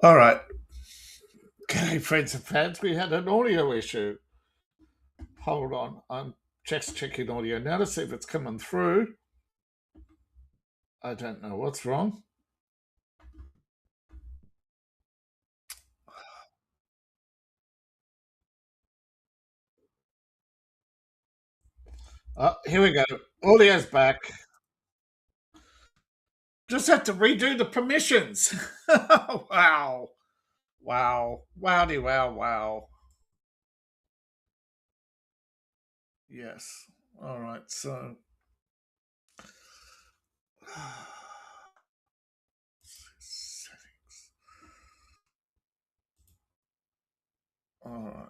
All right. Okay, friends and fans, we had an audio issue. Hold on. I'm just checking audio now to see if it's coming through. I don't know what's wrong. Here we go. Audio's back. Just have to redo the permissions. Wow. Wow. Wowdy wow wow. Yes. All right. So settings. All right.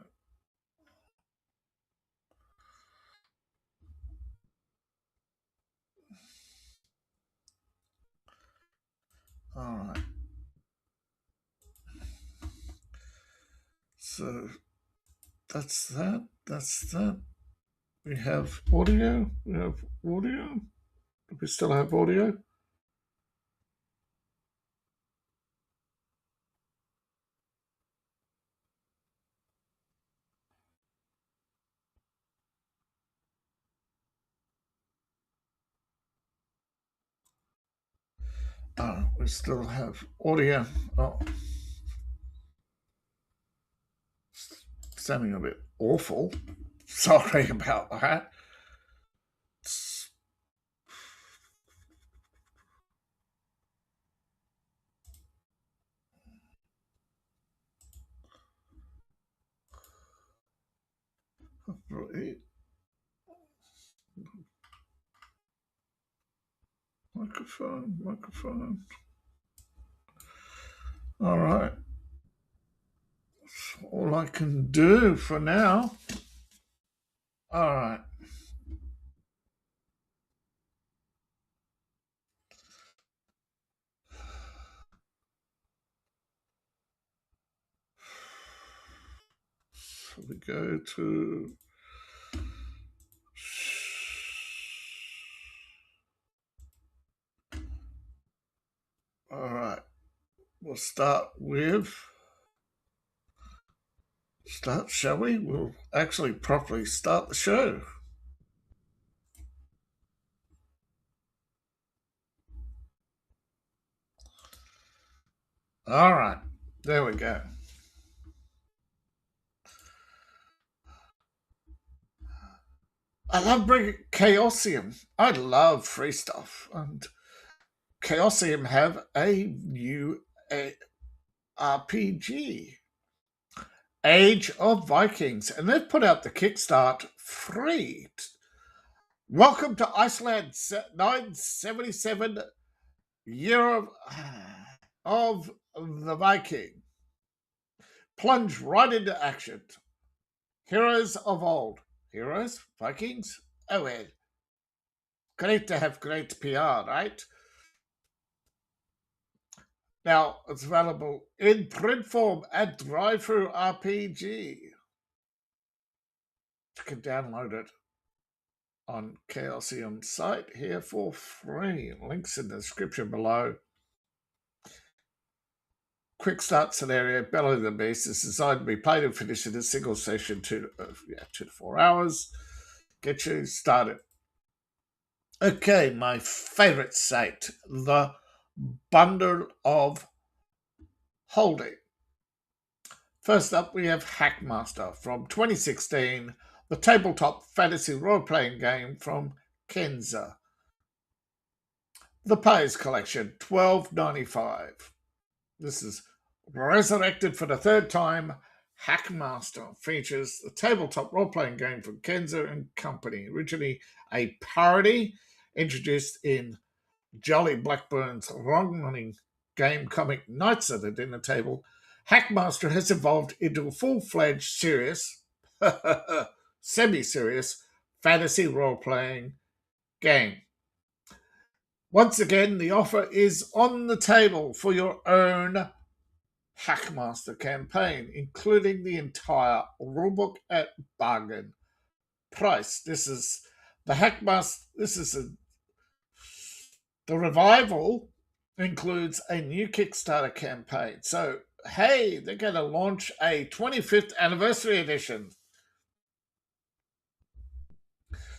All right. So that's that. That's that. We have audio. We have audio. Do we still have audio? We still have audio. Oh, sounding a bit awful. Sorry about that. Microphone. All right. That's all I can do for now. All right. So we go to. All right. We'll start with. Start, shall we? We'll actually properly start the show. All right. There we go. I love bringing Chaosium. I love free stuff. And Chaosium have a new RPG, Age of Vikings, and they've put out the Kickstart free. Welcome to Iceland, 977 year of the Viking. Plunge right into action. Heroes of old. Heroes? Vikings? Oh, well. Great to have great PR, right? Now, it's available in print form at Drive-Thru RPG. You can download it on Chaosium site here for free. Links in the description below. Quick start scenario, Bellow the Beast is designed to be played and finished in a single session, 2 to 4 hours. Get you started. Okay, my favorite site, the Bundle of Holding. First up, we have Hackmaster from 2016, the tabletop fantasy role-playing game from Kenza. The Players Collection, $12.95. This is resurrected for the third time. Hackmaster features the tabletop role-playing game from Kenza and Company, originally a parody introduced in Jolly Blackburn's long-running game comic Knights at the Dinner Table. Hackmaster has evolved into a full-fledged serious, semi-serious fantasy role-playing game. Once again, the offer is on the table for your own Hackmaster campaign, including the entire rulebook at bargain price. This is the Hackmaster. The revival includes a new Kickstarter campaign. So hey, they're going to launch a 25th anniversary edition.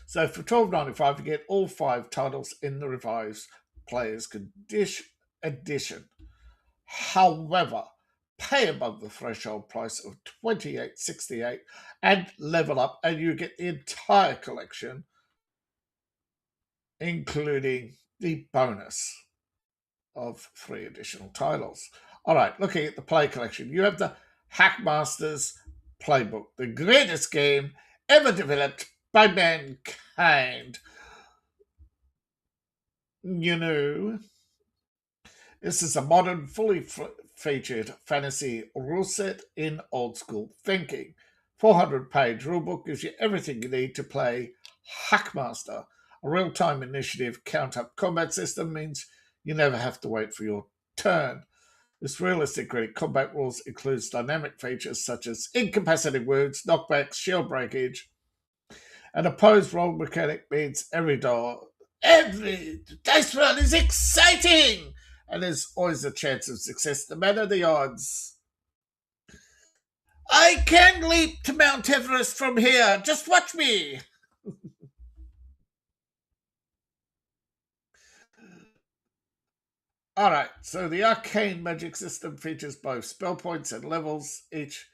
So for $12.95, you get all 5 titles in the revised Player's Edition. However, pay above the threshold price of $28.68 and level up, and you get the entire collection, including the bonus of 3 additional titles. All right, looking at the play collection, you have the Hackmaster's Playbook, the greatest game ever developed by mankind. You know, this is a modern, fully featured fantasy rule set in old school thinking. 400-page rulebook gives you everything you need to play Hackmaster. A real-time initiative count-up combat system means you never have to wait for your turn. This realistic gritty combat rules includes dynamic features such as incapacitating wounds, knockbacks, shield breakage, and opposed roll mechanic means every dice roll is exciting, and there's always a chance of success no matter the odds. I can leap to Mount Everest from here. Just watch me. All right, so the arcane magic system features both spell points and levels. Each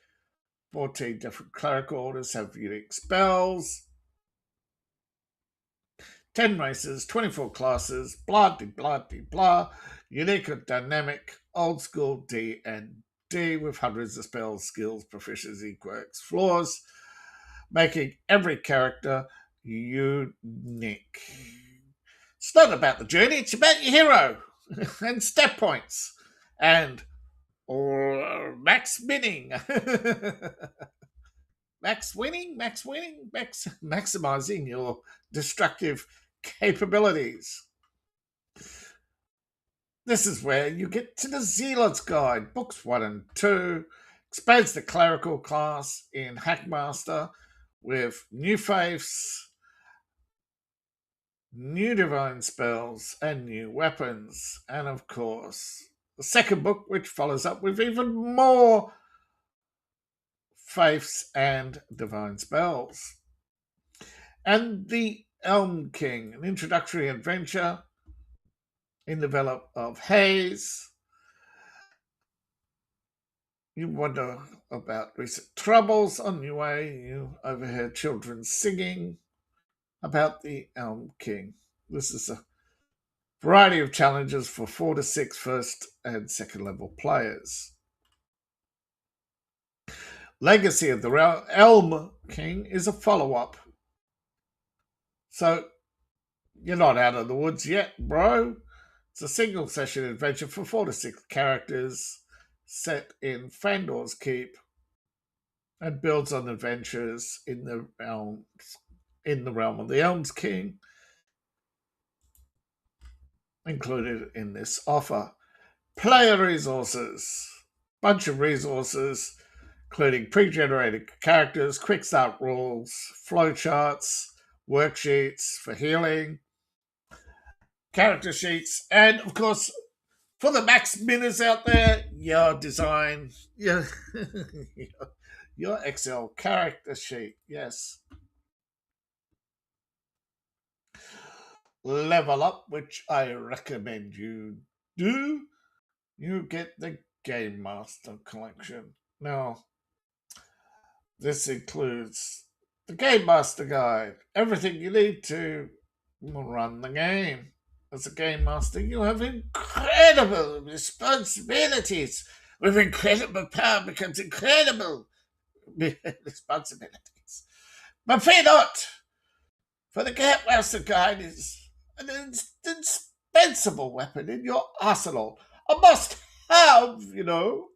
14 different cleric orders have unique spells. 10 races, 24 classes, blah, de, blah, de, blah. Unique and dynamic, old school D&D with hundreds of spells, skills, proficiency, quirks, flaws, making every character unique. It's not about the journey, it's about your hero and step points and max winning. Maximizing your destructive capabilities. This is where you get to the Zealot's Guide, books 1 and 2, expands the clerical class in Hackmaster with new faiths, new divine spells, and new weapons. And of course, the second book, which follows up with even more faiths and divine spells. And the Elm King, an introductory adventure in the valley of Haze. You wonder about recent troubles on your way. You overheard children singing about the Elm King. This is a variety of challenges for 4 to 6 first and second level players. Legacy of the Elm King is a follow-up. So you're not out of the woods yet, bro. It's a single session adventure for 4 to 6 characters set in Fandor's Keep and builds on adventures in the realm of the Elms King included in this offer. Player resources. Bunch of resources including pre-generated characters, quick start rules, flowcharts, worksheets for healing, character sheets, and of course, for the Max Minners out there, your design, your Excel character sheet, yes. Level up, which I recommend you do. You get the Game Master Collection. Now, this includes the Game Master Guide, everything you need to run the game. As a Game Master, you have incredible responsibilities. With incredible power becomes incredible responsibilities. But fear not, for the Game Master Guide is an indispensable weapon in your arsenal. A must-have, you know.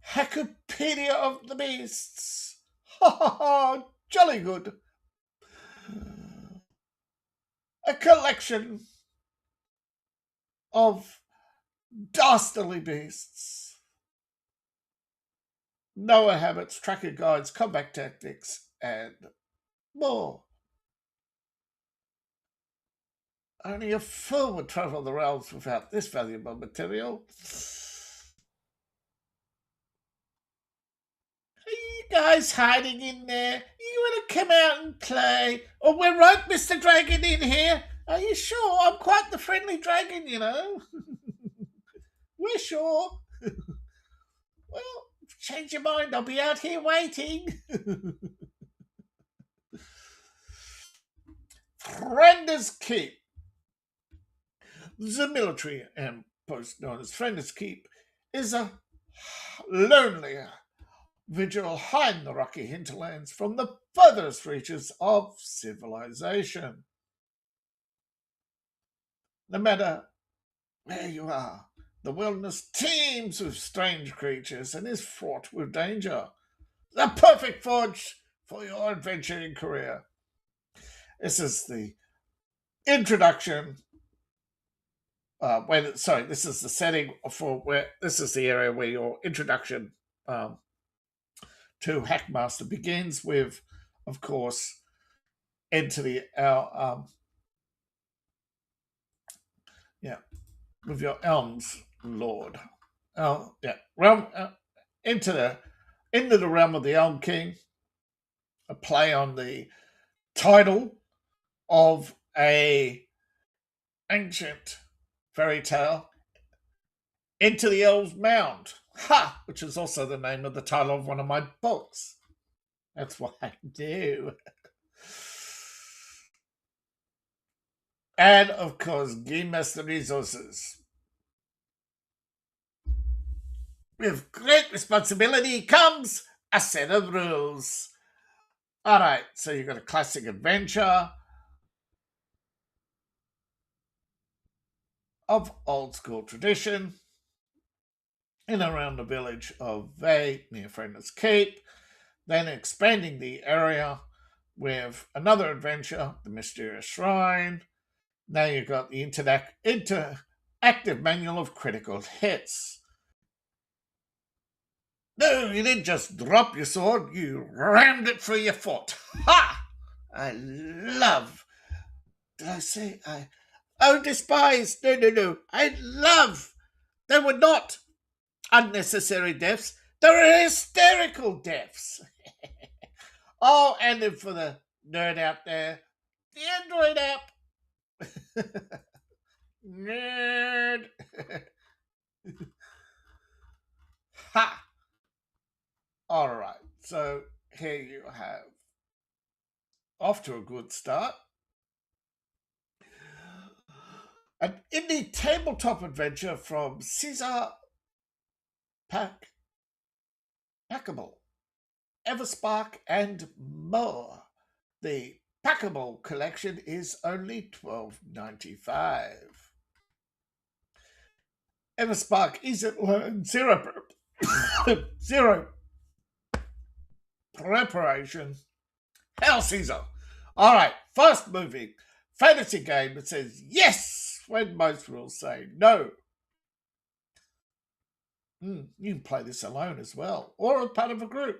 Hackopedia of the Beasts. Ha ha ha, jolly good. A collection of dastardly beasts. Noah habits, tracker guides, combat tactics, and more. Only a fool would travel the realms without this valuable material. Are you guys hiding in there? You want to come out and play? Or we're right, Mr. Dragon, in here? Are you sure? I'm quite the friendly dragon, you know. We're sure. Well, change your mind. I'll be out here waiting. Frienders Keep. The military post known as Frienders Keep is a lonely vigil high in the rocky hinterlands from the furthest reaches of civilization. No matter where you are, the wilderness teems with strange creatures and is fraught with danger. The perfect forge for your adventuring career. This is the introduction. This is the setting for where this is the area where your introduction to Hackmaster begins with, of course, into the with your Elms Lord. Realm into the realm of the Elm King. A play on the title of a ancient fairy tale, Into the Elves Mound. Ha! Which is also the name of the title of one of my books. That's what I do. And, of course, Game Master Resources. With great responsibility comes a set of rules. All right, so you've got a classic adventure of old school tradition in around the village of Vey near Frienders Keep, then expanding the area with another adventure, the Mysterious Shrine. Now you've got the interactive manual of critical hits. No, you didn't just drop your sword, you rammed it through your foot. Ha! I love. Did I say I? Oh, despise. No. I love. They were not unnecessary deaths. They were hysterical deaths. Oh, and then for the nerd out there, the Android app. Nerd. Ha! All right, so here you have off to a good start. An indie tabletop adventure from Caesar Packable, Everspark, and more. The Packable collection is only $12.95. Everspark Easy to Learn Zero Preparation. Hell, Caesar. All right, fast moving fantasy game that says yes when most will say no. You can play this alone as well, or as part of a group.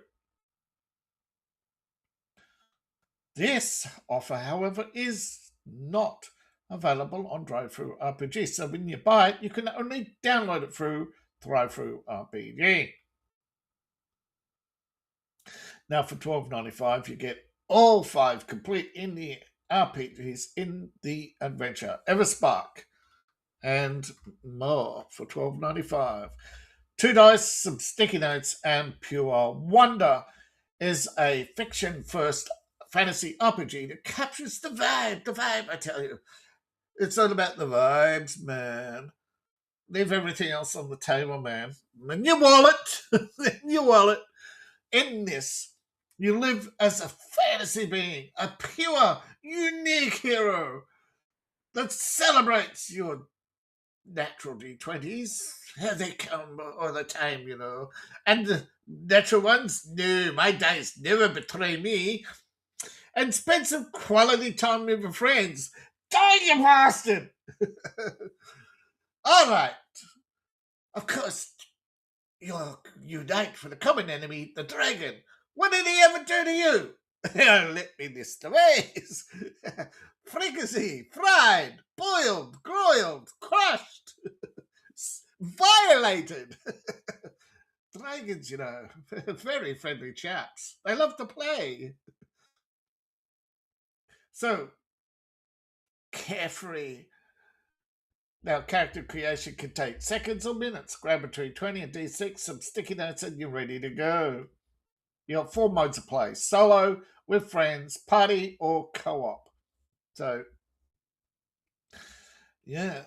This offer, however, is not available on ttrpgcommunity. So when you buy it, you can only download it through ttrpgcommunity. Now for $12.95, you get all 5 complete indie RPGs in the adventure, Everspark, and more for $12.95. 2 dice, some sticky notes, and pure wonder is a fiction-first fantasy RPG that captures the vibe, I tell you. It's all about the vibes, man. Leave everything else on the table, man. And your wallet. In this, you live as a fantasy being, a pure, unique hero that celebrates your natural D20s. They come all the time, you know. And the natural ones, no, my dice never betray me. And spend some quality time with your friends. Die, you bastard! All right. Of course, you unite for the common enemy, the dragon. What did he ever do to you? Let me list the ways. Fricassee, fried, boiled, broiled, crushed, violated. Dragons, you know, very friendly chaps. They love to play. So, carefree. Now, character creation can take seconds or minutes. Grab between 20 and D6, some sticky notes, and you're ready to go. You got 4 modes of play: solo, with friends, party, or co-op. So, yeah,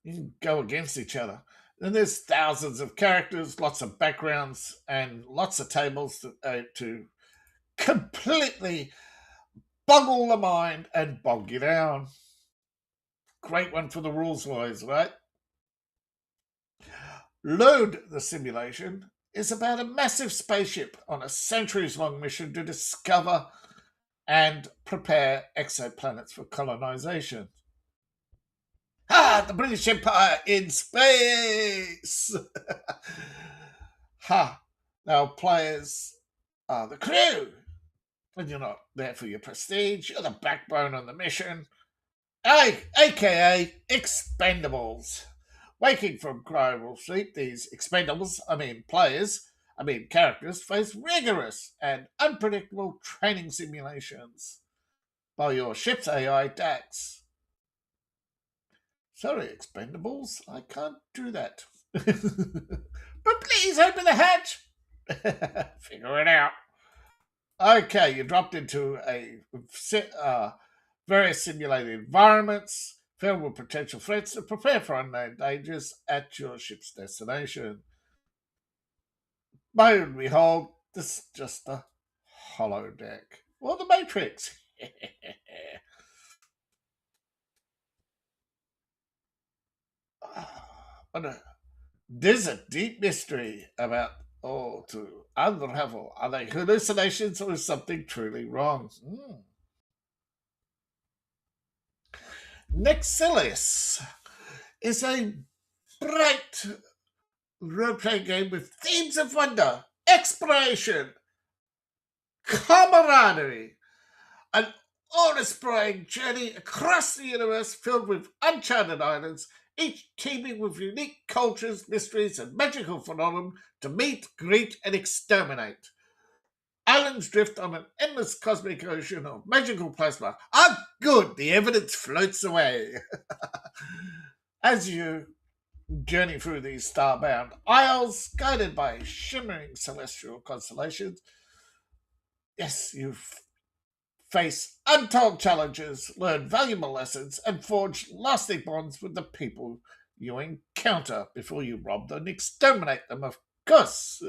you can go against each other. And there's thousands of characters, lots of backgrounds, and lots of tables to completely boggle the mind and bog you down. Great one for the rules lawyers, right? Load the Simulation is about a massive spaceship on a centuries-long mission to discover and prepare exoplanets for colonization. The British Empire in space! Now players are the crew, and you're not there for your prestige. You're the backbone of the mission, aka expendables. Waking from cryo sleep, these expendables, characters, face rigorous and unpredictable training simulations by your ship's AI DAX. Sorry, expendables, I can't do that. But please open the hatch. Figure it out. Okay, you're dropped into a various simulated environments filled with potential threats to prepare for unknown dangers at your ship's destination. Lo and behold, this is just a holodeck. Or the Matrix. There's a deep mystery about to unravel. Are they hallucinations or is something truly wrong? Nexilius is a bright role-playing game with themes of wonder, exploration, camaraderie, an awe-inspiring journey across the universe filled with uncharted islands, each teeming with unique cultures, mysteries, and magical phenomena to meet, greet, and exterminate. Islands drift on an endless cosmic ocean of magical plasma. Good! The evidence floats away. As you journey through these starbound isles, guided by shimmering celestial constellations, yes, you face untold challenges, learn valuable lessons, and forge lasting bonds with the people you encounter before you rob them and exterminate them, of course.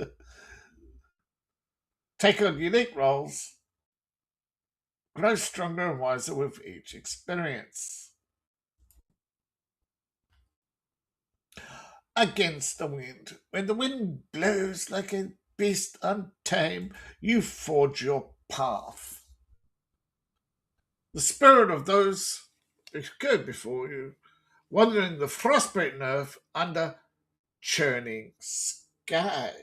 Take on unique roles, grow stronger and wiser with each experience. Against the wind. When the wind blows like a beast untamed, you forge your path. The spirit of those who go before you, wandering the frostbitten earth under churning skies.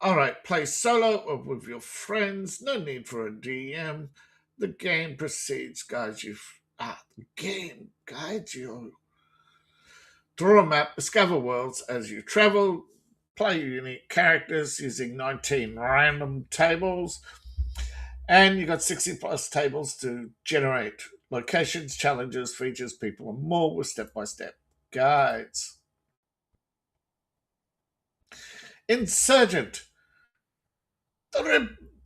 Alright, play solo or with your friends. No need for a DM. The game guides you. The game guides you. Draw a map, discover worlds as you travel, play unique characters using 19 random tables, and you've got 60 plus tables to generate locations, challenges, features, people, and more with step-by-step guides. Insurgent.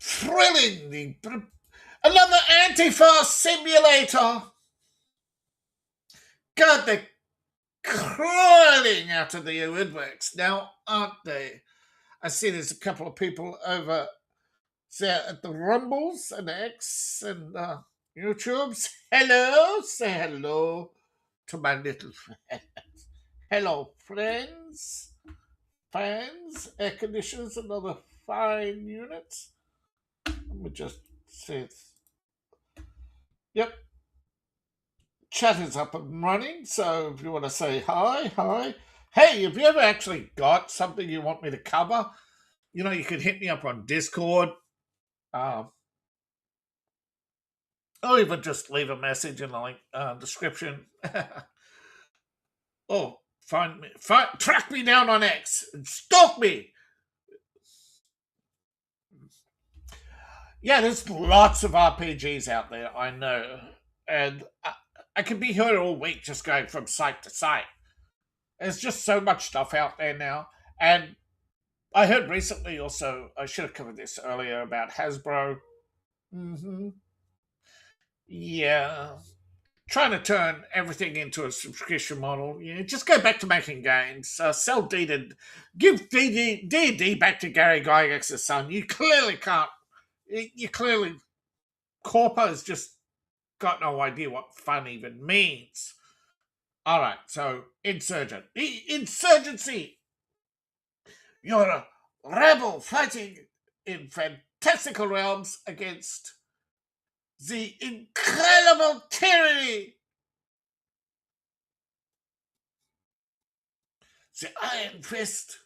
Thrilling. Another Antifa simulator. God, they're crawling out of the woodworks now, aren't they? I see there's a couple of people over there at the Rumbles and X and YouTubes. Hello, say hello to my little friends. Hello, friends, fans, air conditioners, and other fine units. Let me just say it. Yep. Chat is up and running, so if you want to say hi. Hey, have you ever actually got something you want me to cover? you can hit me up on Discord. Or even just leave a message in the link description. Or track me down on X and stalk me. Yeah, there's lots of RPGs out there, I know. And I can be here all week just going from site to site. There's just so much stuff out there now. And I heard recently also, I should have covered this earlier, about Hasbro. Yeah. Trying to turn everything into a subscription model. Just go back to making games. Sell give D&D back to Gary Gygax's son. You clearly can't. Corpo's just got no idea what fun even means. All right, so insurgency. You're a rebel fighting in fantastical realms against the incredible tyranny. The Iron Fist.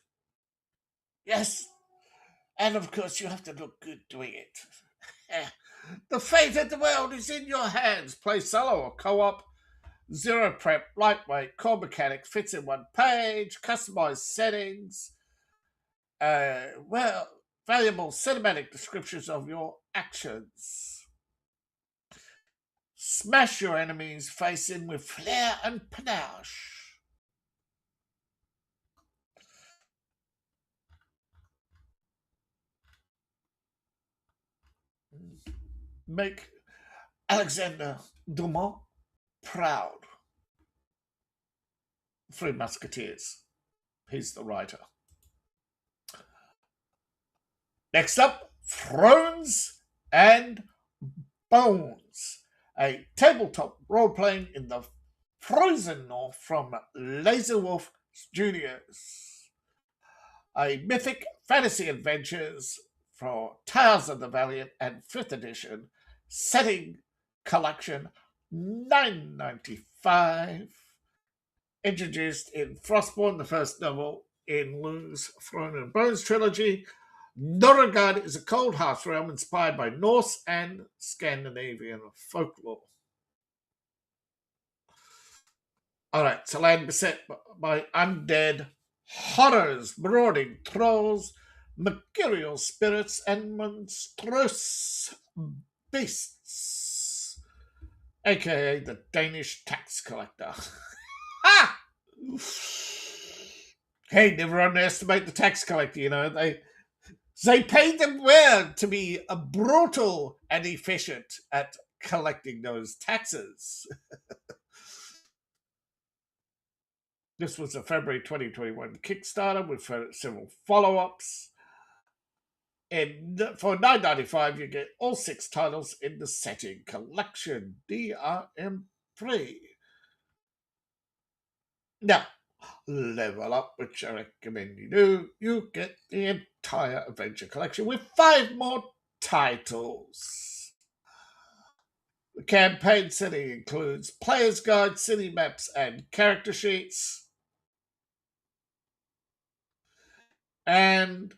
Yes. And of course you have to look good doing it. The fate of the world is in your hands. Play solo or co-op. Zero prep, lightweight, core mechanic, fits in one page, customized settings. Valuable cinematic descriptions of your actions. Smash your enemies, face in with flair and panache. Make Alexander Dumas proud. Three Musketeers. He's the writer. Next up, Thrones and Bones, a tabletop role-playing in the frozen north from Laserwolf Studios. A mythic fantasy adventures for Tales of the Valiant and 5th edition, setting collection $9.95. Introduced in Frostborn, the first novel in Lou's Throne and Bones trilogy. Norregard is a cold hearth realm inspired by Norse and Scandinavian folklore. All right, it's a land beset by undead horrors, marauding trolls, mercurial spirits, and monstrous beasts, aka the Danish tax collector. Ha! Hey, never underestimate the tax collector. They paid them well to be brutal and efficient at collecting those taxes. This was a February 2021 Kickstarter with several follow-ups. And for $9.95, you get all 6 titles in the setting collection, DRM3. Now, level up, which I recommend you do. You get the entire adventure collection with 5 more titles. The campaign setting includes player's guide, city maps, and character sheets. And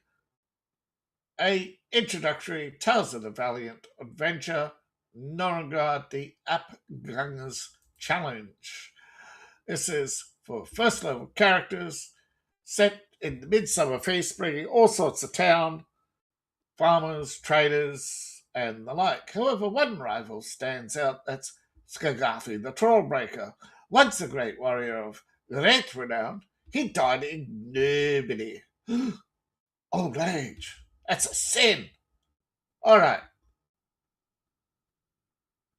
a introductory Tales of the Valiant adventure, Norengard the Applegate Challenge. This is for first level characters set in the Midsummer Feast, bringing all sorts of town, farmers, traders, and the like. However, one rival stands out. That's Skagathi, the Trollbreaker. Once a great warrior of great renown, he died ignominiously. Old age. That's a sin. All right.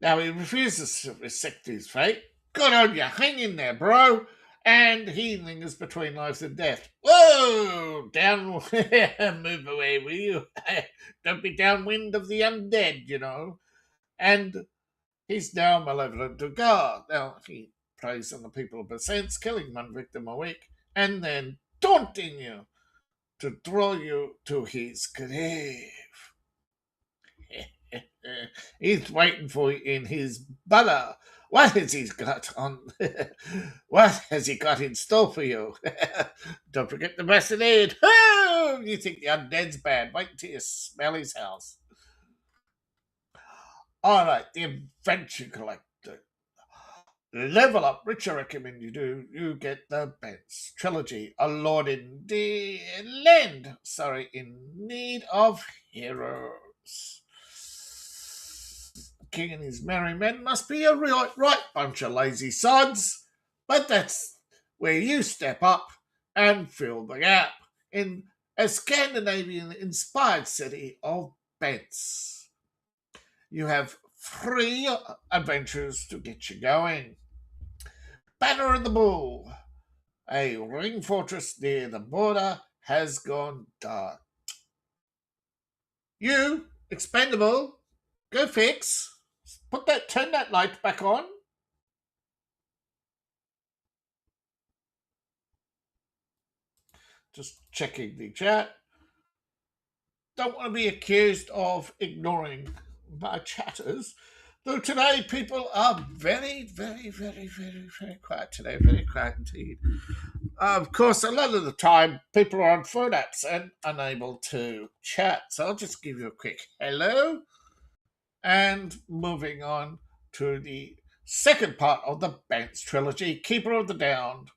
Now he refuses to accept his fate. Good on you. Hang in there, bro. And he lingers between life and death. Whoa! Down, move away, will you? Don't be downwind of the undead, And he's now malevolent to God. Now, he preys on the people of Basents, killing one victim a week, and then taunting you to draw you to his grave. He's waiting for you in his butter, What has he got on? What has he got in store for you? Don't forget the bassinade. Oh, you think the undead's bad? Wait until you smell his house. All right, the adventure collector. Level up, which I recommend you do. You get the Bence trilogy. A lord in need of heroes. The king and his merry men must be a right bunch of lazy sods, but that's where you step up and fill the gap in a Scandinavian-inspired city of Bence. You have 3 adventures to get you going. Banner of the Bull. A ring fortress near the border has gone dark. You, expendable, go fix. Turn that light back on. Just checking the chat. Don't want to be accused of ignoring my chatters. Though today people are very, very, very, very, very quiet today. Very quiet indeed. Of course, a lot of the time people are on phone apps and unable to chat. So I'll just give you a quick hello. And moving on to the second part of the Bence trilogy, Keeper of the Down.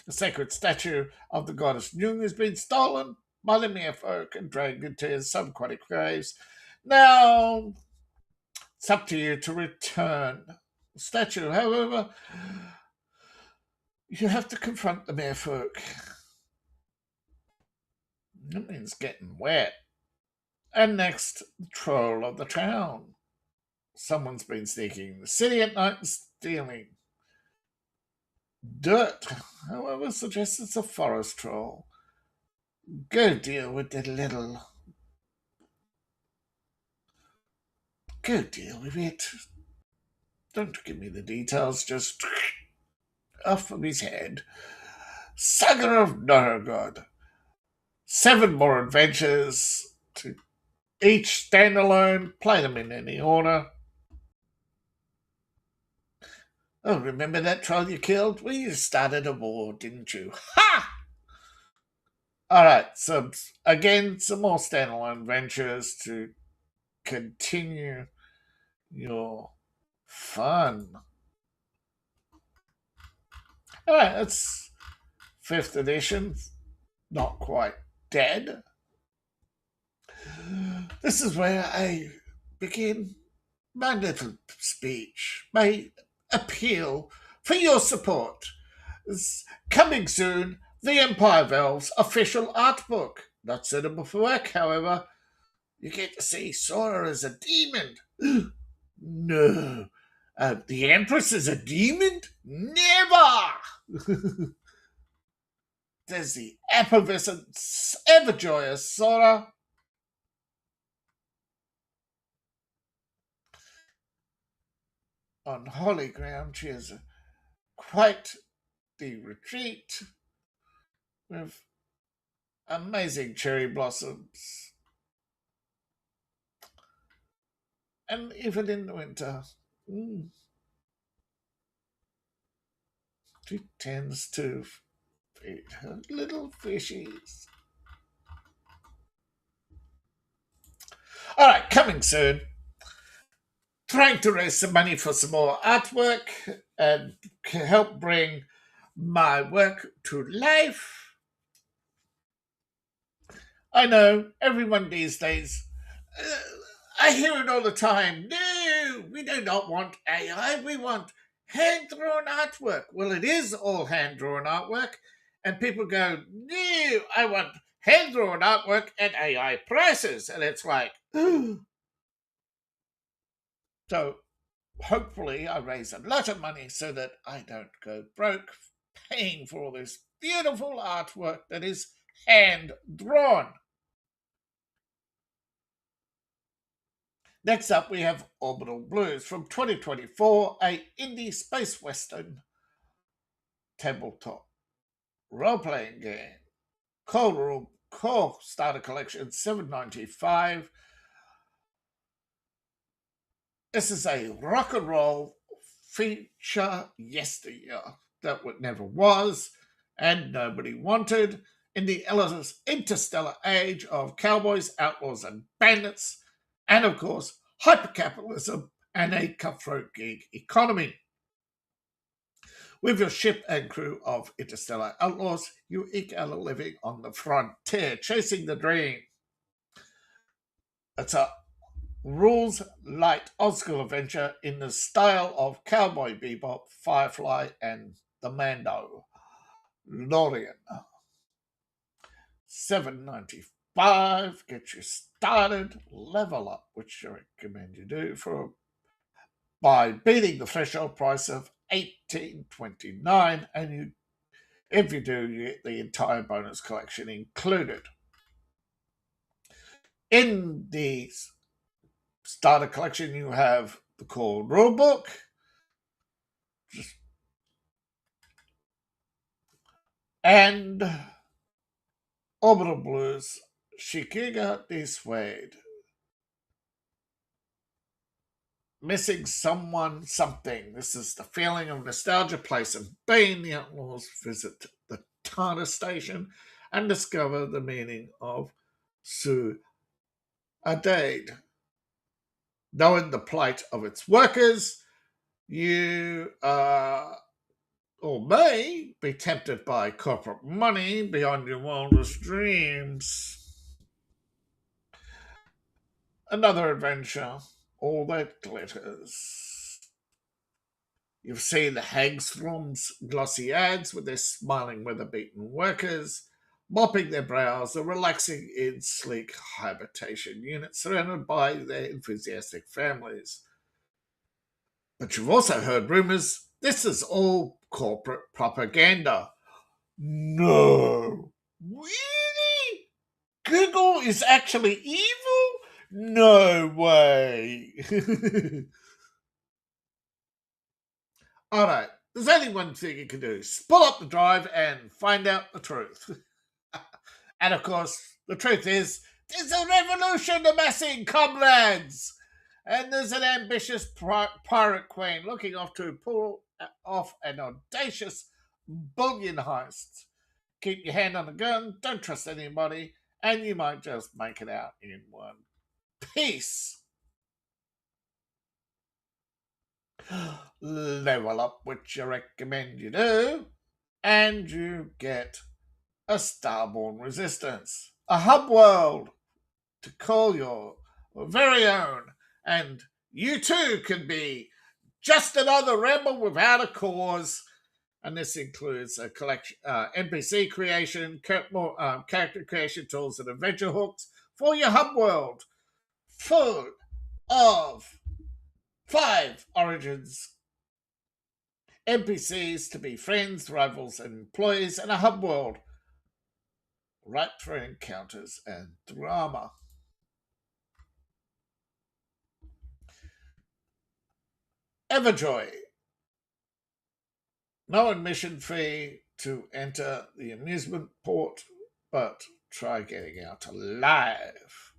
The sacred statue of the goddess Njung has been stolen by the merfolk and dragged into his subquatic graves. Now, it's up to you to return the statue. However, you have to confront the merfolk. That means getting wet. And next, the troll of the town. Someone's been sneaking in the city at night and stealing dirt. However, suggests it's a forest troll. Go deal with the little... Go deal with it. Don't give me the details, just off of his head. Saga of Norgod. 7 more adventures to each standalone. Play them in any order. Oh, remember that troll you killed? Well, you started a war, didn't you? Ha! Alright, so again, some more standalone adventures to continue your fun. Alright, that's 5th edition. Not quite dead. This is where I begin my little speech, my appeal for your support. Coming soon, the Empire of Elves official art book. Not suitable for work, however. You get to see Sora as a demon. No. The Empress is a demon? Never! There's the effervescent, ever-joyous Sora. On holy ground, she has quite the retreat with amazing cherry blossoms. And even in the winter, she tends to feed her little fishies. All right, coming soon. Trying to raise some money for some more artwork and help bring my work to life. I know everyone these days, I hear it all the time. No, we do not want AI. We want hand-drawn artwork. Well, it is all hand-drawn artwork. And people go, no, I want hand-drawn artwork at AI prices. And it's like, So hopefully I raise a lot of money so that I don't go broke paying for all this beautiful artwork that is hand-drawn. Next up, we have Orbital Blues from 2024, a indie space western tabletop role-playing game. Core Starter Collection, $7.95. This is a rock and roll feature yesteryear that never was and nobody wanted in the interstellar age of cowboys, outlaws, and bandits, and of course, hypercapitalism and a cutthroat gig economy. With your ship and crew of interstellar outlaws, you eke out a living on the frontier, chasing the dream. It's a rules light old-school adventure in the style of Cowboy Bebop, Firefly, and The Mando. Lorien. $7.95. Get you started. Level up, which I recommend you do by beating the threshold price of $18.29, and if you do, you get the entire bonus collection included. In the starter collection, you have the core rulebook, and Orbital Blues Shikiga Dissuade. Missing someone, something. This is the feeling of nostalgia place of being. The outlaws visit the TARDIS station and discover the meaning of Su Adade. Knowing the plight of its workers, you or may be tempted by corporate money beyond your wildest dreams. Another adventure, all that glitters. You've seen the Hagstrom's glossy ads with their smiling weather-beaten workers, mopping their brows or relaxing in sleek habitation units surrounded by their enthusiastic families. But you've also heard rumors this is all corporate propaganda. No. Really? Google is actually evil? No way. All right, there's only one thing you can do. Pull up the drive and find out the truth. And of course, the truth is, there's a revolution amassing, comrades! And there's an ambitious pirate queen looking off to pull off an audacious bullion heist. Keep your hand on the gun, don't trust anybody, and you might just make it out in one piece. Level up, which I recommend you do, and you get a Starborn Resistance, a hub world to call your very own, and you too can be just another rebel without a cause. And this includes a collection, NPC creation, character creation tools, and adventure hooks for your hub world, full of 5 origins NPCs to be friends, rivals, and employees, and a hub world ripe for encounters and drama. Everjoy. No admission fee to enter the amusement port, but try getting out alive.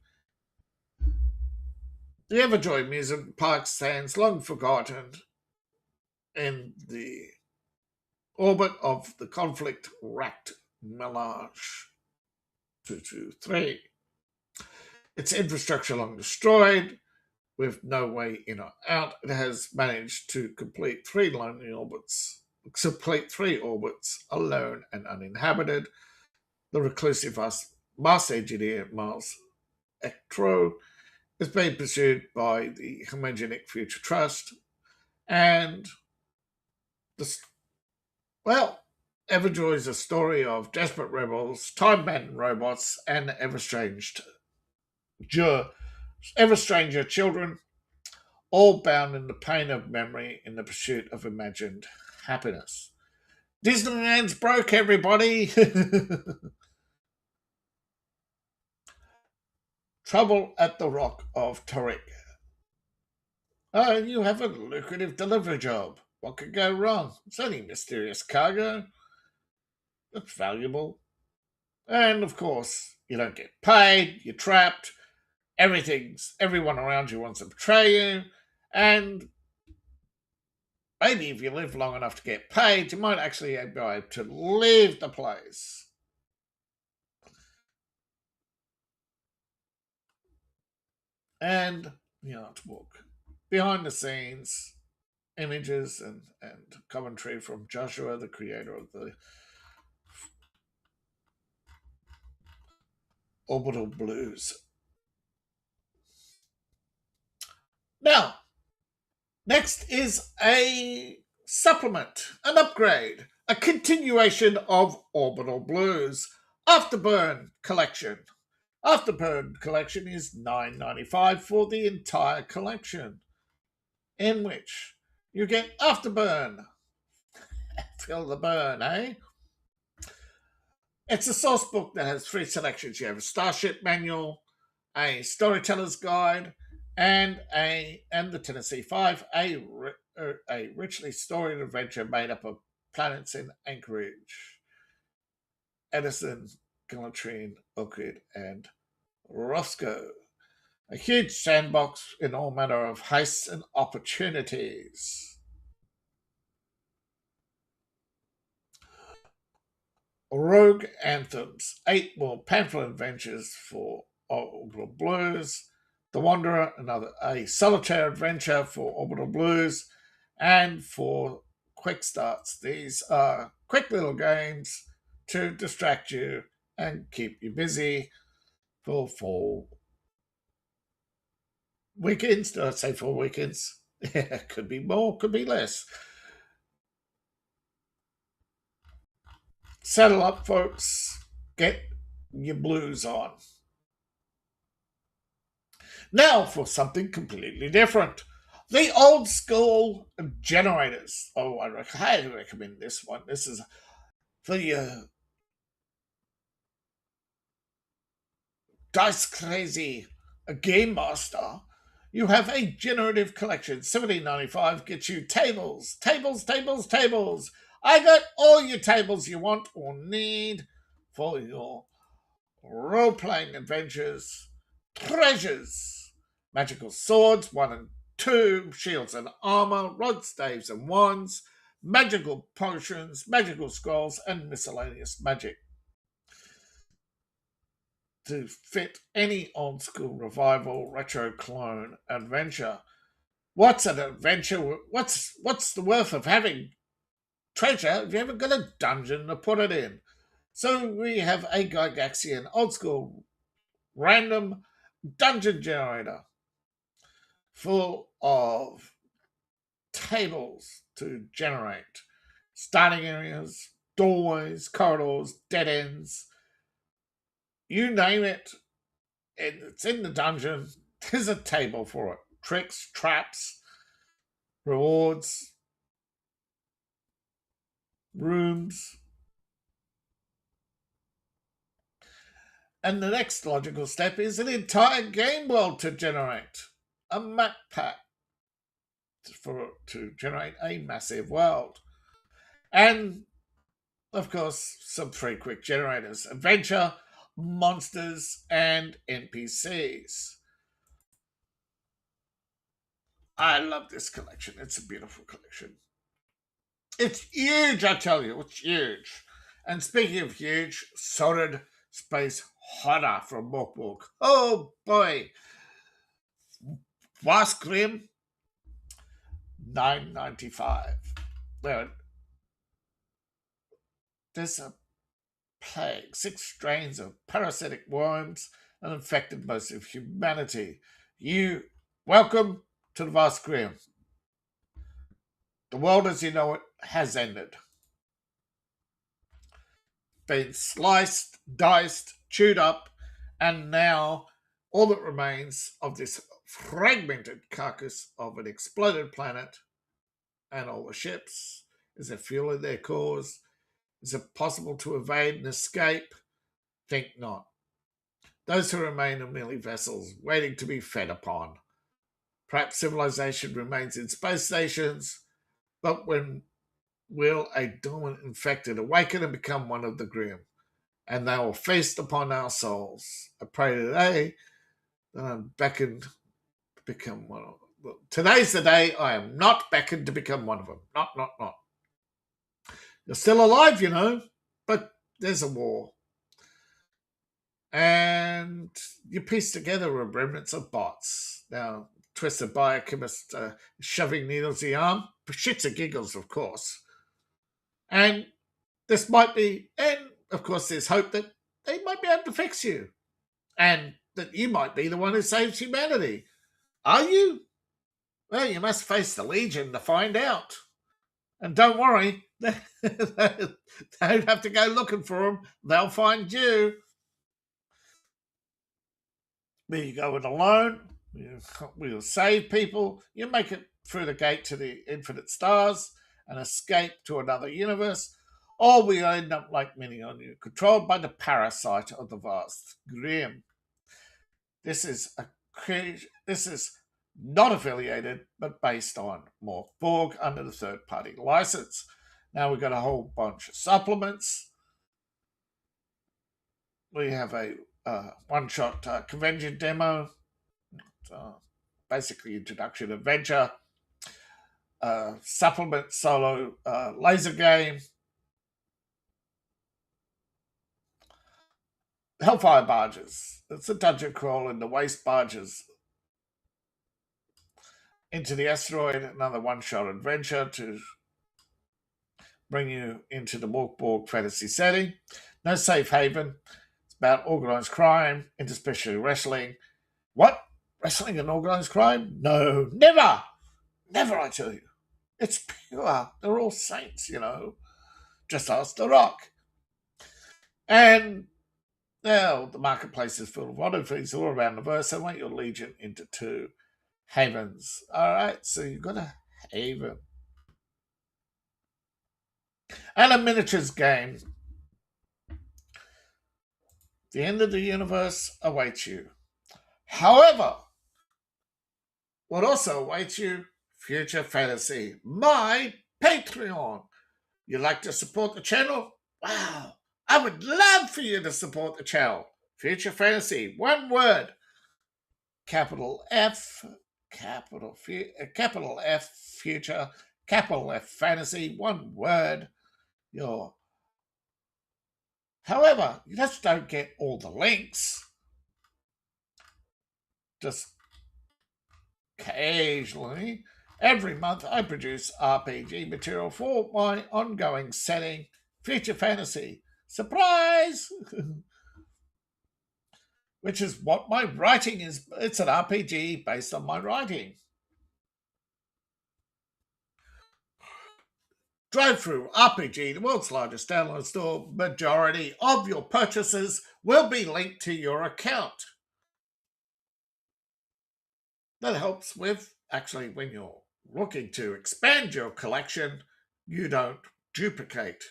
The Everjoy amusement park stands long forgotten in the orbit of the conflict-racked Mirage 223. Its infrastructure long destroyed, with no way in or out, it has managed to complete 3 orbits alone and uninhabited. The reclusive master engineer Miles Ectro is being pursued by the Homogenic Future Trust, and Everjoy is a story of desperate rebels, time-bending robots, and ever-stranger children, all bound in the pain of memory in the pursuit of imagined happiness. Disneyland's broke, everybody! Trouble at the Rock of Tarik. Oh, you have a lucrative delivery job. What could go wrong? It's only mysterious cargo. It's valuable. And, of course, you don't get paid, you're trapped, everyone around you wants to betray you, and maybe if you live long enough to get paid, you might actually be able to leave the place. And the artwork. Behind the scenes, images and commentary from Joshua, the creator of the Orbital Blues. Now, next is a supplement, an upgrade, a continuation of Orbital Blues, Afterburn Collection. Afterburn Collection is $9.95 for the entire collection, in which you get Afterburn. Feel the burn, eh? It's a source book that has 3 selections. You have a Starship Manual, a Storyteller's Guide, and the Tennessee Five, a richly storied adventure made up of planets in Anchorage, Edison, Galatrin, Euclid, and Roscoe. A huge sandbox in all manner of heists and opportunities. Rogue Anthems, 8 more pamphlet adventures for Orbital Blues. The Wanderer, a solitaire adventure for Orbital Blues, and for Quickstarts. These are quick little games to distract you and keep you busy for 4 weekends. Did I say 4 weekends? Yeah, could be more, could be less. Saddle up, folks. Get your blues on. Now for something completely different. The old school generators. Oh, I highly recommend this one. This is for your dice crazy game master. You have a generative collection. $17.95 gets you tables. I got all your tables you want or need for your role-playing adventures. Treasures. Magical swords, 1 and 2, shields and armor, rods, staves and wands, magical potions, magical scrolls, and miscellaneous magic. To fit any old school revival, retro clone adventure. What's an adventure? What's the worth of having treasure if you haven't got a dungeon to put it in? So we have a Gygaxian old school random dungeon generator full of tables to generate starting areas, doorways, corridors, dead ends, you name it. It's in the dungeon. There's a table for it. Tricks, traps, rewards, rooms. And the next logical step is an entire game world to generate. A map pack to generate a massive world. And, of course, some 3 quick generators. Adventure, monsters, and NPCs. I love this collection. It's a beautiful collection. It's huge, I tell you. It's huge. And speaking of huge, Solid Space Horror from Book. Oh, boy. Vast Grim, $9.95. Well, there's a plague, 6 strains of parasitic worms and infected most of humanity. Welcome to the Vast Grim. The world as you know it has ended. Been sliced, diced, chewed up, and now all that remains of this fragmented carcass of an exploded planet and all the ships. Is there fuel in their cores? Is it possible to evade and escape? Think not. Those who remain are merely vessels waiting to be fed upon. Perhaps civilization remains in space stations, but when will a dormant infected awaken and become one of the grim? And they will feast upon our souls. I pray today that I'm beckoned to become one of today's the day. I am not beckoned to become one of them. Not. You're still alive, you know, but there's a war. And you piece together a remnants of bots. Now, twisted biochemist shoving needles in the arm, for shits and giggles, of course. And this might be, and of course, there's hope that they might be able to fix you. And that you might be the one who saves humanity. Are you? Well, you must face the Legion to find out. And don't worry, they don't have to go looking for them. They'll find you. There you go it alone. We'll save people. You make it through the gate to the infinite stars and escape to another universe. Or we end up like many on you, controlled by the parasite of the vast Grim. This is not affiliated, but based on Mork Borg under the third-party license. Now we've got a whole bunch of supplements. We have a one-shot convention demo, basically introduction adventure, supplement solo laser game, Hellfire barges. It's a dungeon crawl in the waste barges into the asteroid, another one-shot adventure to bring you into the Morkborg fantasy setting. No safe haven. It's about organised crime, interspecies wrestling. What? Wrestling and organised crime? No, never! Never, I tell you. It's pure. They're all saints, you know. Just ask The Rock. And now the marketplace is full of oddities all around the verse. I want your Legion into 2 havens. All right, so you've got a haven. And a miniatures game. The end of the universe awaits you. However, what also awaits you? Future Fantasy, my Patreon. You'd like to support the channel? Wow, I would love for you to support the channel. Future Fantasy, one word. Capital F, capital F, future, capital F, fantasy, one word. However, you just don't get all the links. Just occasionally, every month I produce RPG material for my ongoing setting, Future Fantasy. Surprise! Which is what my writing is. It's an RPG based on my writing. Drive-Through RPG, the world's largest download store, majority of your purchases will be linked to your account. That helps with, actually, when you're looking to expand your collection, you don't duplicate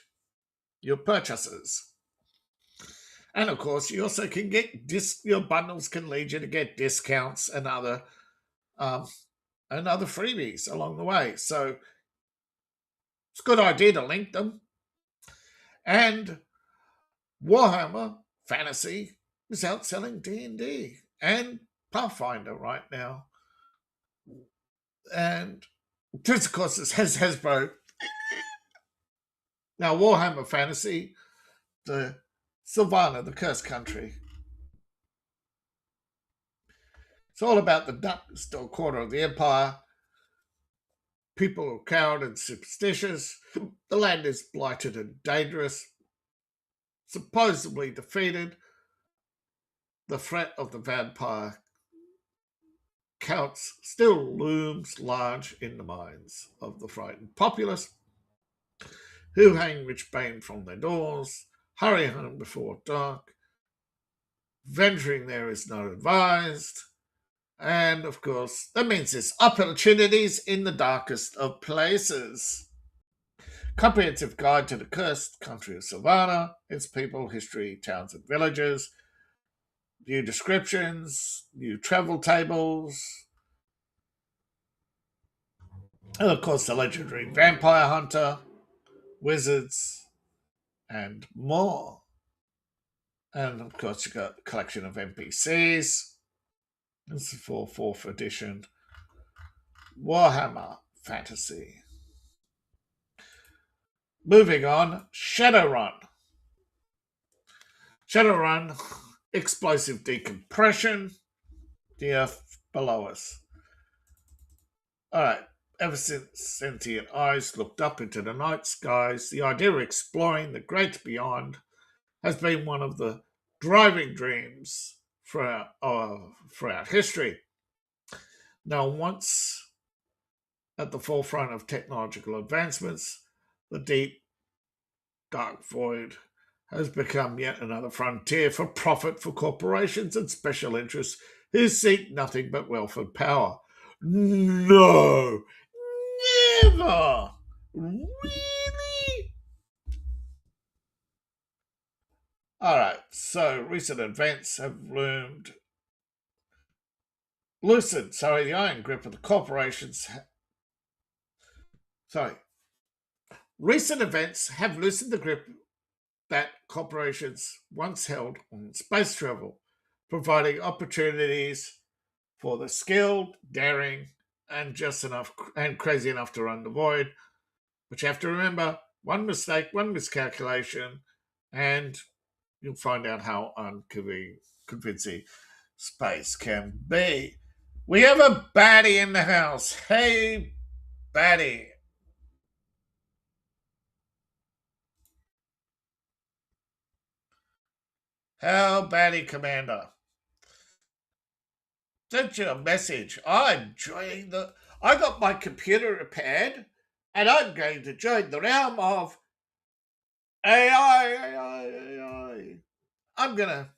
your purchases. And of course, you also can get your bundles can lead you to get discounts and other freebies along the way. So it's a good idea to link them. And Warhammer Fantasy is outselling D&D and Pathfinder right now. And this, of course, it has Hasbro. Now, Warhammer Fantasy, the Sylvania, the Cursed Country. It's all about the darkest quarter of the Empire. People are coward and superstitious. The land is blighted and dangerous. Supposedly defeated. The threat of the vampire counts still looms large in the minds of the frightened populace, who hang rich bane from their doors, hurry home before dark. Venturing there is not advised. And, of course, that means there's opportunities in the darkest of places. Comprehensive guide to the cursed country of Sylvania, its people, history, towns and villages. New descriptions, new travel tables. And, of course, the legendary vampire hunter, wizards, and more. And, of course, you've got a collection of NPCs. This is for 4th edition. Warhammer Fantasy. Moving on, Shadowrun. Shadowrun, explosive decompression, the earth below us. Alright, ever since sentient eyes looked up into the night skies, the idea of exploring the great beyond has been one of the driving dreams throughout history. Now, once at the forefront of technological advancements, the deep, dark void has become yet another frontier for profit for corporations and special interests who seek nothing but wealth and power. No! Never! Really? Alright, so recent events have loosened, the iron grip of the corporations. Recent events have loosened the grip that corporations once held on space travel, providing opportunities for the skilled, daring, and crazy enough to run the void. But you have to remember, one mistake, one miscalculation, and you'll find out how unconvincing space can be. We have a baddie in the house. Hey, baddie. How baddie, Commander? Sent you a message. I got my computer repaired, and I'm going to join the realm of AI. I'm gonna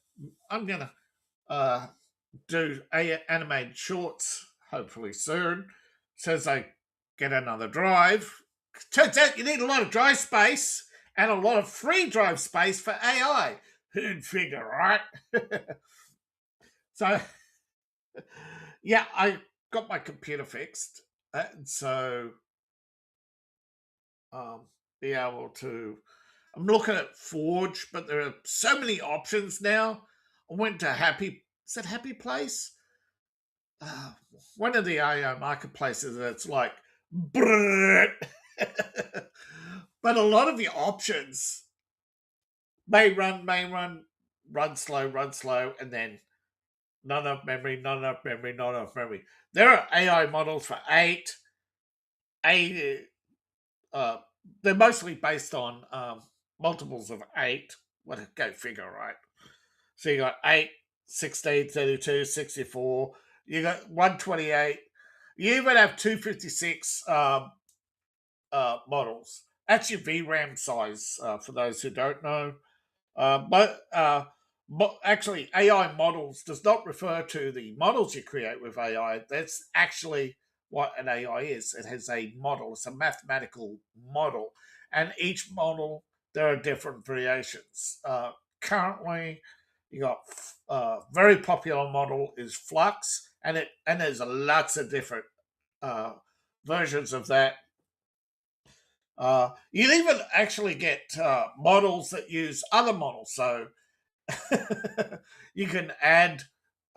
do animated shorts hopefully soon. Says I get another drive. Turns out you need a lot of drive space and a lot of free drive space for AI. Who'd figure, right? So, yeah, I got my computer fixed, and so be able to. I'm looking at Forge, but there are so many options now. I went to Happy Place? One of the AI marketplaces that's like, but a lot of the options may run, run slow, and then not enough memory. There are AI models for 8. They're mostly based on multiples of 8. What a go figure, right? So you got 8, 16, 32, 64. You got 128. You even have 256 models. That's your VRAM size, for those who don't know. But actually, AI models does not refer to the models you create with AI. That's actually what an AI is. It has a model. It's a mathematical model, and each model there are different variations. Currently, you got very popular model is Flux, and there's lots of different versions of that. You even actually get models that use other models. So you can add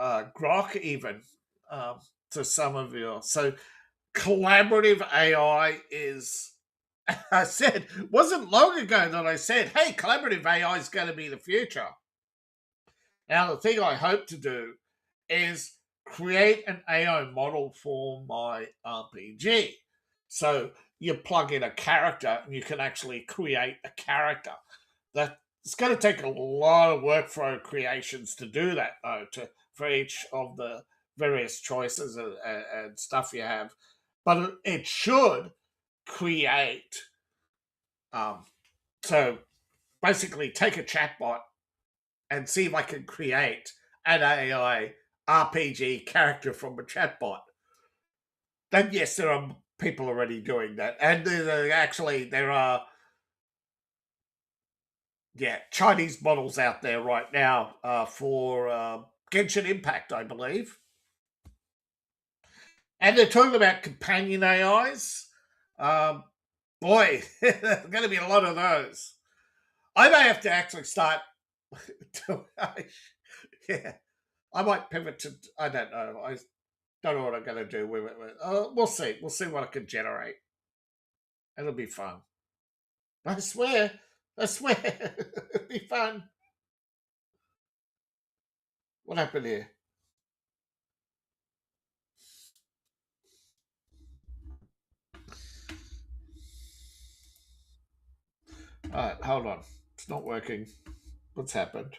grok even to some of your. So collaborative AI is. I said, wasn't long ago that I said, hey, collaborative AI is going to be the future. Now, the thing I hope to do is create an AI model for my RPG. So you plug in a character and you can actually create a character. It's going to take a lot of workflow creations to do that, though, for each of the various choices and stuff you have. But it should create. So basically, take a chatbot and see if I can create an AI RPG character from a chatbot. Then yes, there are people already doing that, and there are Chinese models out there right now for Genshin Impact, I believe, and they're talking about companion AIs. Boy, there's going to be a lot of those. I may have to actually start. Yeah, I might pivot to. I don't know. Don't know what I'm going to do with it. We'll see. We'll see what I can generate. It'll be fun. I swear. I swear. It'll be fun. What happened here? All right, hold on. It's not working. What's happened?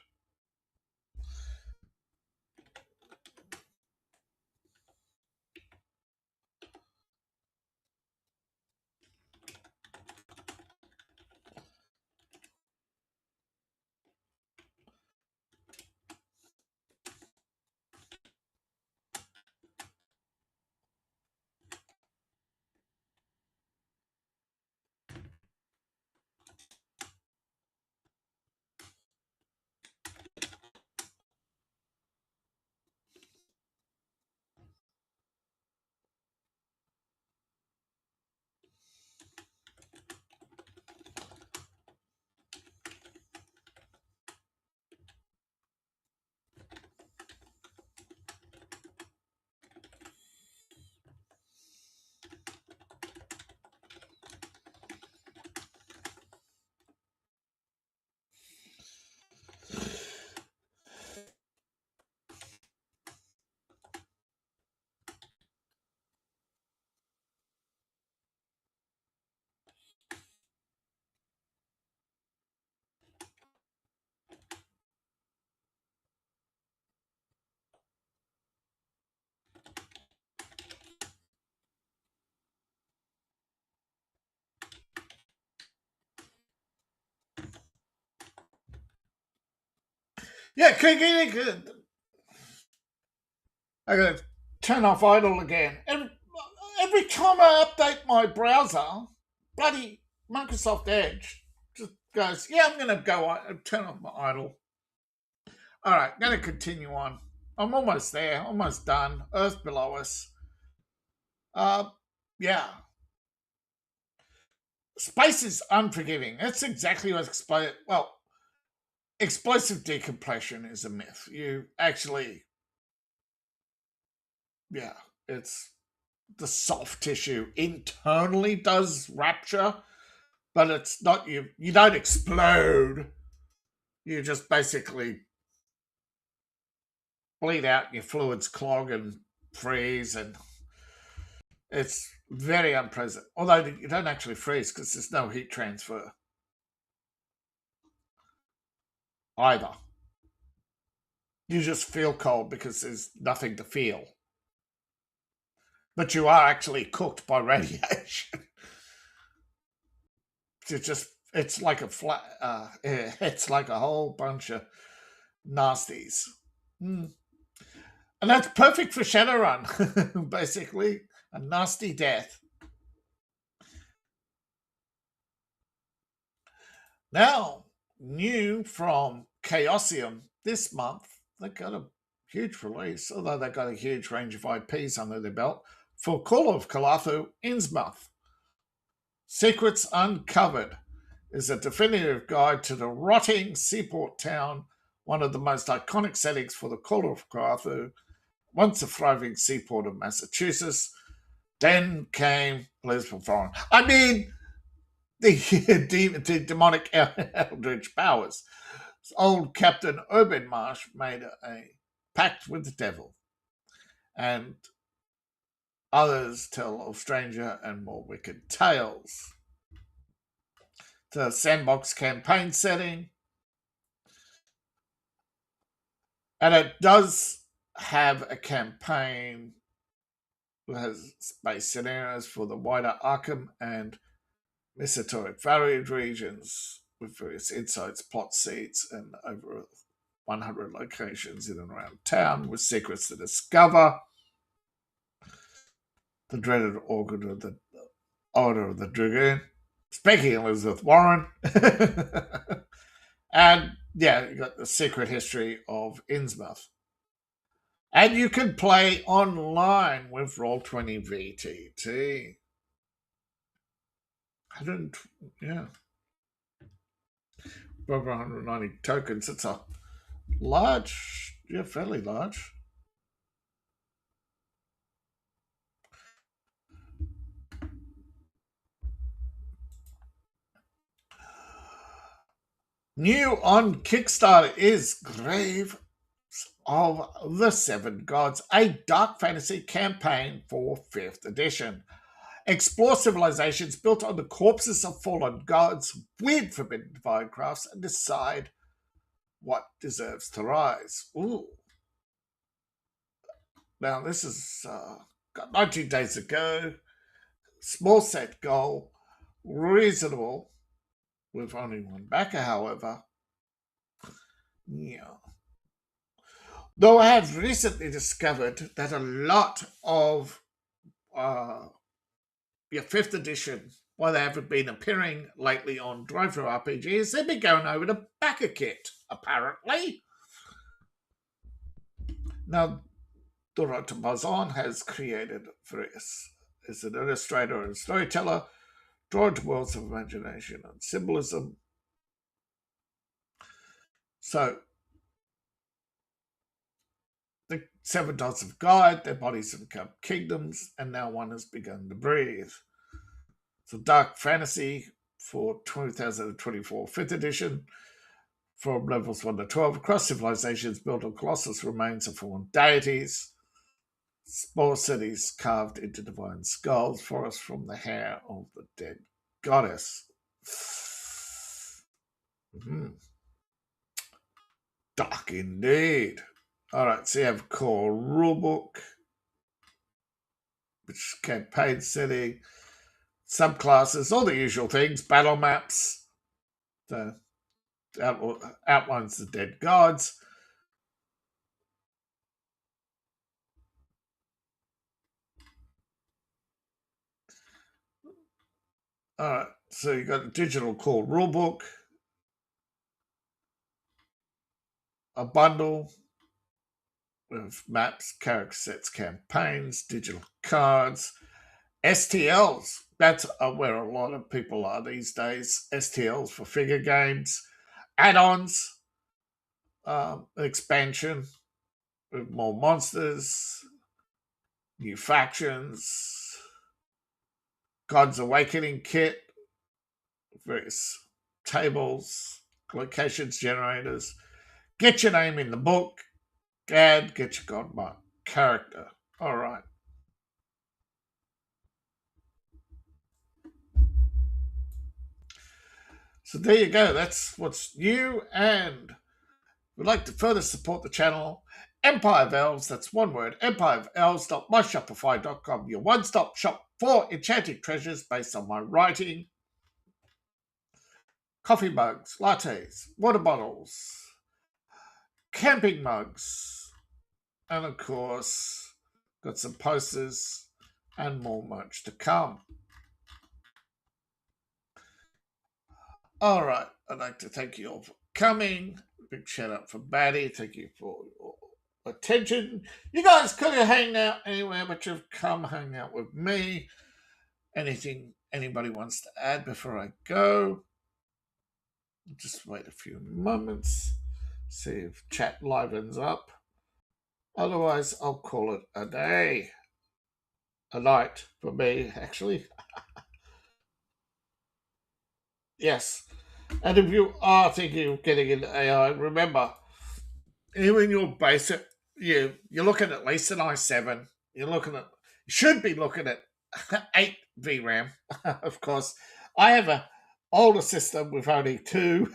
Yeah, I got to turn off idle again. Every time I update my browser, bloody Microsoft Edge just goes, yeah, I'm going to go turn off my idle. All right, going to continue on. I'm almost there, almost done. Earth below us. Yeah. Space is unforgiving. That's exactly what explain. Well, explosive decompression is a myth. You actually, yeah, it's the soft tissue internally does rupture, but it's not you. You don't explode. You just basically bleed out. Your fluids clog and freeze, and it's very unpleasant. Although you don't actually freeze because there's no heat transfer either. You just feel cold because there's nothing to feel. But you are actually cooked by radiation. It's like a flat. It's like a whole bunch of nasties. Mm. And that's perfect for Shadowrun, basically. A nasty death. Now, new from Chaosium this month, they got a huge release, although they got a huge range of IPs under their belt, for Call of Cthulhu Innsmouth. Secrets Uncovered is a definitive guide to the rotting seaport town, one of the most iconic settings for the Call of Cthulhu, once a thriving seaport of Massachusetts. Then came Lisbon Foreign. I mean, the demonic eldritch powers. Old Captain Urbanmarsh made a pact with the devil, and others tell of stranger and more wicked tales. The sandbox campaign setting, and it does have a campaign that has space scenarios for the wider Arkham and Mesotoric varied regions with various insights, plot seeds, and over 100 locations in and around town with secrets to discover. The dreaded Order of the Dragoon. Speaking of Elizabeth Warren. And yeah, you got the secret history of Innsmouth. And you can play online with Roll20 VTT. Yeah. Over 190 tokens. It's a large, fairly large. New on Kickstarter is Grave of the Seven Gods, a dark fantasy campaign for 5th edition. Explore civilizations built on the corpses of fallen gods with forbidden divine crafts and decide what deserves to rise. Ooh. Now, this is got 19 days to go. Small set goal. Reasonable. With only one backer, however. Yeah. Though I have recently discovered that a lot of your 5th edition, while they haven't been appearing lately on drive-through RPGs, they've been going over to backer kit, apparently. Now, Dorota Bazan has created various as an illustrator and storyteller, drawn to worlds of imagination and symbolism. So, the 7 dots of God, their bodies have become kingdoms, and now one has begun to breathe. So, dark fantasy for 2024 5th edition, from levels 1 to 12, across civilizations built on colossal remains of fallen deities, small cities carved into divine skulls, forests from the hair of the dead goddess. Dark indeed. Alright, so you have a core rulebook, which is campaign setting, subclasses, all the usual things, battle maps, the outlines the dead gods. Alright, so you got a digital core rulebook, a bundle with maps, character sets, campaigns, digital cards, STLs. That's where a lot of people are these days. STLs for figure games, add-ons, expansion with more monsters, new factions, God's Awakening kit, various tables, locations generators. Get your name in the book. Gad, get your Godmark character. All right. So there you go. That's what's new. And we'd like to further support the channel. Empire of Elves, that's one word, empireofelves.myshopify.com, your one-stop shop for enchanting treasures based on my writing. Coffee mugs, lattes, water bottles, camping mugs, and of course, got some posters and more merch to come. All right, I'd like to thank you all for coming. Big shout out for Batty. Thank you for your attention. You guys could have hanged out anywhere, but you've come hang out with me. Anything anybody wants to add before I go? Just wait a few moments, see if chat livens up. Otherwise, I'll call it a day. A night for me, actually. Yes. And if you are thinking of getting into AI, remember, even your basic, you're looking at least an i7. You should be looking at 8 VRAM, of course. I have an older system with only 2.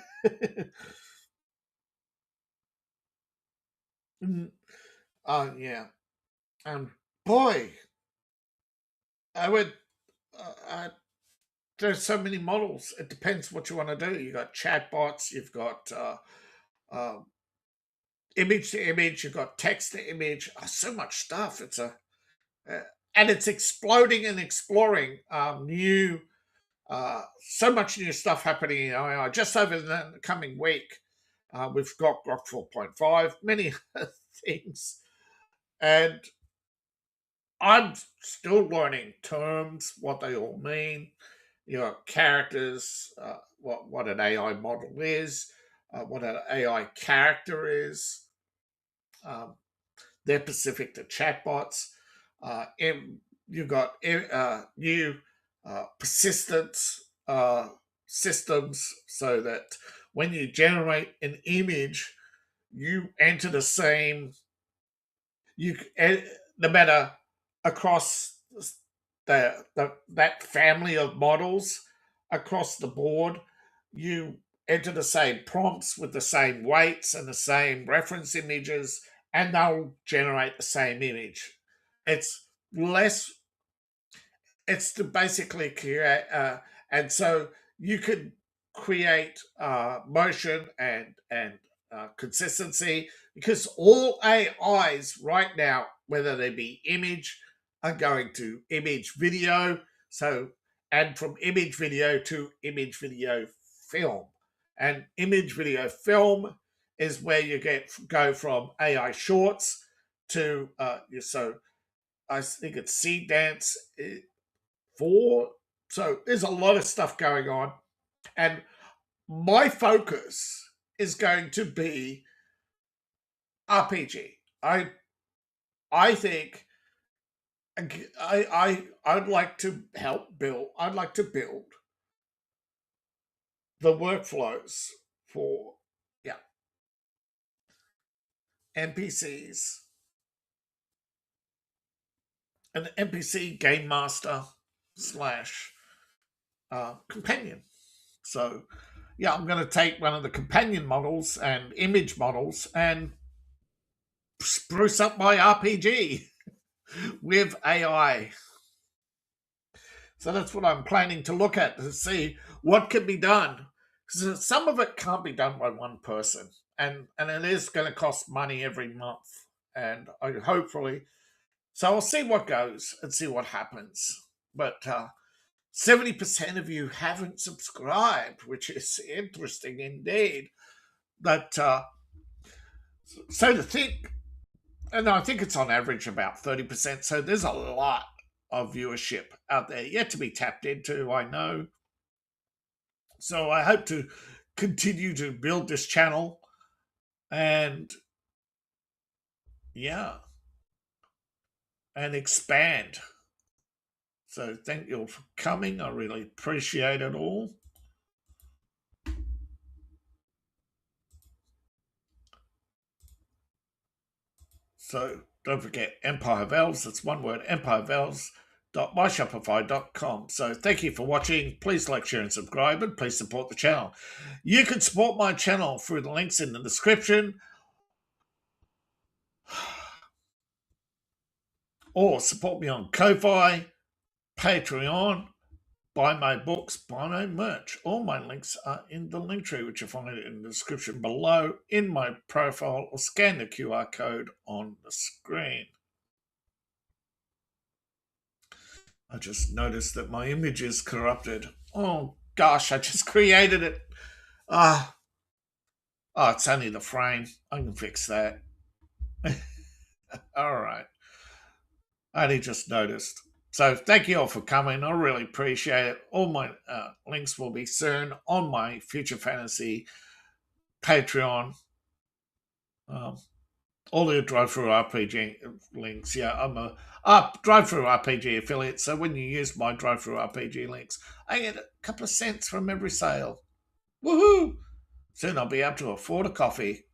Oh, yeah. And boy, there's so many models. It depends what you want to do. You've got chatbots, you've got image to image, you've got text to image. Oh, so much stuff. And it's exploding and exploring new. So much new stuff happening in AI. Just over the coming week, we've got Grok 4.5, many things. And I'm still learning terms, what they all mean. You know, characters, what an AI model is, what an AI character is. They're specific to chatbots. You've got new persistent systems, so that when you generate an image, you enter the same, no matter across that family of models across the board, you enter the same prompts with the same weights and the same reference images, and they'll generate the same image. It's less, it's to basically create, and so you can create motion and consistency, because all AIs right now, whether they be image, are going to image video. So, and from image video to image video film, and image video film is where you go from AI shorts to so I think it's Seed Dance 4. So there's a lot of stuff going on, and my focus is going to be RPG. I think I'd like to help build. I'd like to build the workflows for NPCs, an NPC game master slash companion. So I'm going to take one of the companion models and image models and spruce up my RPG with AI. So that's what I'm planning to look at, to see what can be done. Because some of it can't be done by one person, and it is going to cost money every month. And so I'll see what goes and see what happens. But 70% of you haven't subscribed, which is interesting indeed. But so to think, and I think it's on average about 30%. So there's a lot of viewership out there yet to be tapped into, I know. So I hope to continue to build this channel and and expand. So thank you all for coming. I really appreciate it all. So don't forget Empire of Elves. That's one word, Empire of Elves.myshopify.com. So thank you for watching. Please like, share, and subscribe, and please support the channel. You can support my channel through the links in the description, or support me on Ko-Fi, Patreon, buy my books, buy my merch. All my links are in the link tree, which you'll find in the description below, in my profile, or scan the QR code on the screen. I just noticed that my image is corrupted. Oh gosh, I just created it. Oh, it's only the frame. I can fix that. All right. I only just noticed. So thank you all for coming. I really appreciate it. All my links will be soon on my Future Fantasy Patreon. All the Drive-Through RPG links. Yeah, I'm a Drive-Through RPG affiliate. So when you use my Drive-Through RPG links, I get a couple of cents from every sale. Woohoo! Soon I'll be able to afford a coffee.